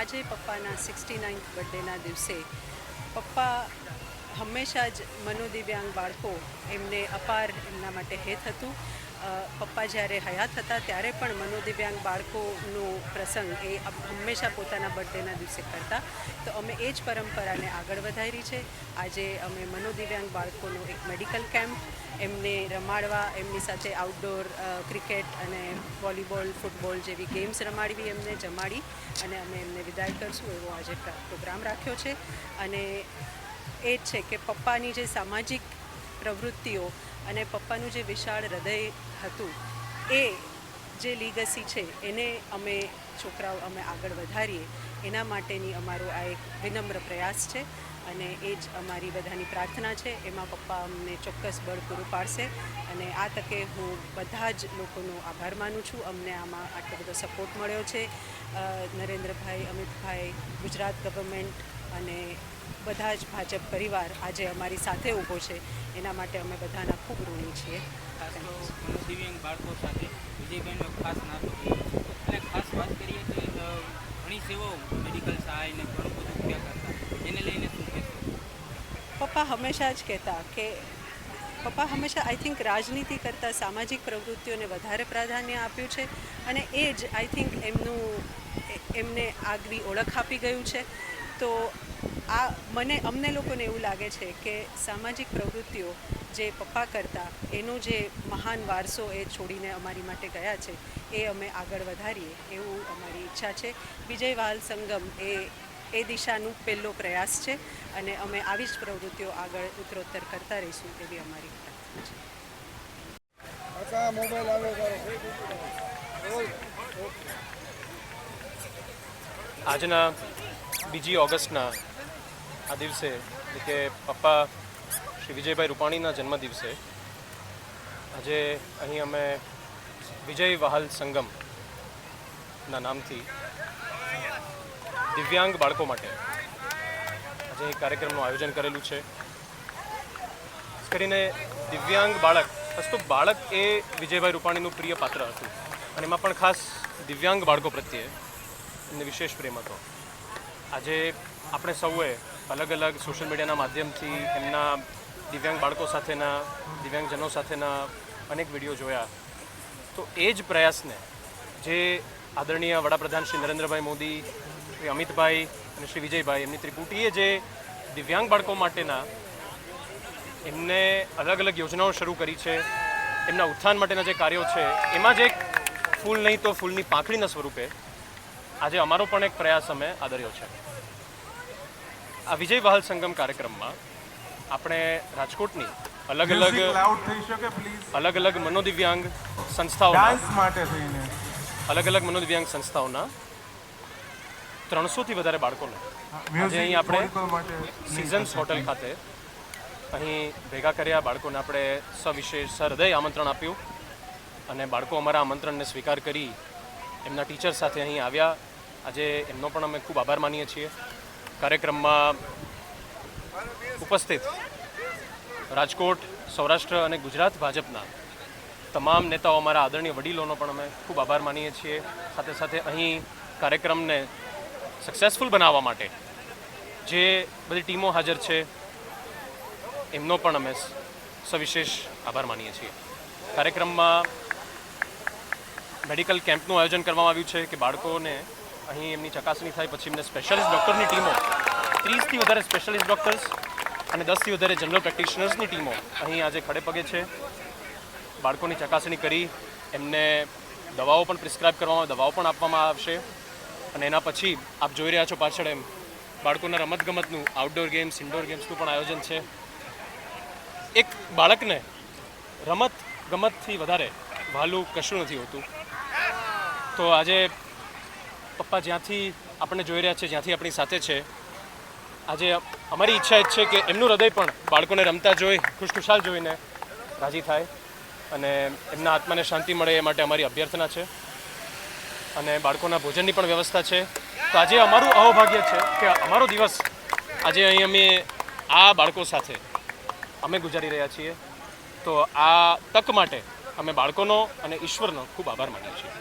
આજે પપ્પાના 69th બર્થડેના દિવસે પપ્પા હંમેશા જ મનોદિવ્યાંગ બાળકો એમને અપાર એમના માટે હેત હતું. પપ્પા જ્યારે હયાત હતા ત્યારે પણ મનોદિવ્યાંગ બાળકોનો પ્રસંગ એ હંમેશા પોતાના બર્થડેના દિવસે કરતા. તો અમે એ જ પરંપરાને આગળ વધારી છે. આજે અમે મનોદિવ્યાંગ બાળકોનો એક મેડિકલ કેમ્પ એમને રમાડવા, એમની સાથે આઉટડોર ક્રિકેટ અને વોલીબોલ, ફૂટબોલ જેવી ગેમ્સ રમાડવી, એમને જમાડી અને અમે એમને વિદાય કરશું એવો આજે પ્રોગ્રામ રાખ્યો છે. અને એ જ છે કે પપ્પાની જે સામાજિક પ્રવૃત્તિઓ અને પપ્પાનું જે વિશાળ હૃદય હતું એ જે લીગસી છે એને અમે છોકરાઓ અમે આગળ વધારીએ એના માટેની અમારો આ એક વિનમ્ર પ્રયાસ છે. અને એ જ અમારી બધાની પ્રાર્થના છે. એમાં પપ્પા અમને ચોક્કસ બળ પૂરું પાડશે. અને આ તકે હું બધા જ લોકોનો આભાર માનું છું. અમને આમાં આટલો બધો સપોર્ટ મળ્યો છે. નરેન્દ્રભાઈ, અમિતભાઈ, ગુજરાત ગવર્મેન્ટ અને બધા જ ભાજપ પરિવાર આજે અમારી સાથે ઊભો છે. એના માટે અમે બધાના ખૂબ ઋણી છીએ. ખાસ તો મનોદિવ્યાંગ બાળકો સાથે વિજયભાઈનો ખાસ નાતો અને ખાસ વાત કરીએ તો ઘણી સેવાઓ મેડિકલ સહાય ને ઘણું બધું ઉપયોગ કરતા, એને લઈને શું કહેશો? પપ્પા હંમેશા જ કહેતા કે પપ્પા હંમેશા આઈ થિંક રાજનીતિ કરતાં સામાજિક પ્રવૃત્તિઓને વધારે પ્રાધાન્ય આપ્યું છે. અને એ જ આઈ થિંક એમને આગવી ઓળખ આપી ગયું છે. તો અમને લોકોને એવું લાગે છે કે સામાજિક પ્રવૃત્તિઓ જે પપ્પા કરતા એનો જે મહાન વારસો એ છોડીને અમારી માટે ગયા છે એ અમે આગળ વધારીએ એવું અમારી ઈચ્છા છે. વિજય વહાલ સંગમ એ દિશાનું પહેલો પ્રયાસ છે અને અમે આવી જ પ્રવૃત્તિઓ આગળ ઉત્તરોત્તર કરતા રહીશું એવી અમારી પ્રાર્થના છે. આજના 2 ઓગસ્ટના આ દિવસે એટલે કે પપ્પા શ્રી વિજયભાઈ રૂપાણીના જન્મદિવસે આજે અહીં અમે વિજય વહાલ સંગમના નામથી દિવ્યાંગ બાળકો માટે આજે અહીં કાર્યક્રમનું આયોજન કરેલું છે. ખાસ કરીને દિવ્યાંગ બાળક, તો બાળક એ વિજયભાઈ રૂપાણીનું પ્રિય પાત્ર હતું અને એમાં પણ ખાસ દિવ્યાંગ બાળકો પ્રત્યે એમને વિશેષ પ્રેમ હતો. આજે આપણે સૌએ અલગ અલગ સોશિયલ મીડિયાના માધ્યમથી એમના દિવ્યાંગ બાળકો સાથેના, દિવ્યાંગજનો સાથેના અનેક વિડીયો જોયા. તો એ જ પ્રયાસને જે આદરણીય વડાપ્રધાન શ્રી નરેન્દ્રભાઈ મોદી, શ્રી અમિતભાઈ અને શ્રી વિજયભાઈ એમની ત્રિપુટીએ જે દિવ્યાંગ બાળકો માટેના એમને અલગ અલગ યોજનાઓ શરૂ કરી છે, એમના ઉત્થાન માટેના જે કાર્યો છે, એમાં જ એક ફૂલ નહીં તો ફૂલની પાંખડીના સ્વરૂપે આજે અમારો પણ એક પ્રયાસ અમે આદર્યો છે. આ વિજય વહાલ સંગમ કાર્યક્રમમાં આપણે રાજકોટની અલગ અલગ મનોદિવ્યાંગ સંસ્થાઓના 300થી વધારે બાળકોને આજે અહીં આપણે સિઝન્સ હોટલ ખાતે અહીં ભેગા કર્યા. બાળકોને આપણે સવિશેષ હૃદય આમંત્રણ આપ્યું અને બાળકો અમારા આમંત્રણને સ્વીકાર કરી એમના ટીચર સાથે અહીં આવ્યા. આજે એમનો પણ અમે ખૂબ આભાર માનીએ છીએ. કાર્યક્રમમાં ઉપસ્થિત રાજકોટ, સૌરાષ્ટ્ર અને ગુજરાત ભાજપના તમામ નેતાઓ, અમારા આદરણીય વડીલોનો પણ અમે ખૂબ આભાર માનીએ છીએ. સાથે સાથે અહીં કાર્યક્રમને સક્સેસફુલ બનાવવા માટે જે બધી ટીમો હાજર છે એમનો પણ અમે સવિશેષ આભાર માનીએ છીએ. કાર્યક્રમમાં મેડિકલ કેમ્પનું આયોજન કરવામાં આવ્યું છે કે બાળકોને અહીં એમની ચકાસણી થાય પછી એમને સ્પેશિયાલિસ્ટ ડૉક્ટરની ટીમો, 30થી વધારે સ્પેશિયાલિસ્ટ ડૉક્ટર્સ અને 10થી વધારે જનરલ પ્રેક્ટિશનર્સની ટીમો અહીં આજે ખડે પગે છે. બાળકોની ચકાસણી કરી એમને દવાઓ પણ પ્રિસ્ક્રાઇબ કરવામાં, દવાઓ પણ આપવામાં આવશે. અને એના પછી આપ જોઈ રહ્યા છો પાછળ એમ બાળકોના રમતગમતનું, આઉટડોર ગેમ્સ, ઇન્ડોર ગેમ્સનું પણ આયોજન છે. એક બાળકને રમત ગમતથી વધારે વહાલું કશું નથી હોતું. તો આજે પપ્પા જ્યાંથી આપણને જોઈ રહ્યા છે, જ્યાંથી આપણી સાથે છે, આજે અમારી ઈચ્છા એ જ છે કે એમનું હૃદય પણ બાળકોને રમતા જોઈ, ખુશખુશાલ જોઈને રાજી થાય અને એમના આત્માને શાંતિ મળે એ માટે અમારી અભ્યર્થના છે. અને બાળકોના ભોજનની પણ વ્યવસ્થા છે. તો આજે અમારું અહોભાગ્ય છે કે અમારો દિવસ આજે અહીં અમે આ બાળકો સાથે અમે ગુજારી રહ્યા છીએ. તો આ તક માટે અમે બાળકોનો અને ઈશ્વરનો ખૂબ આભાર માનીએ છીએ.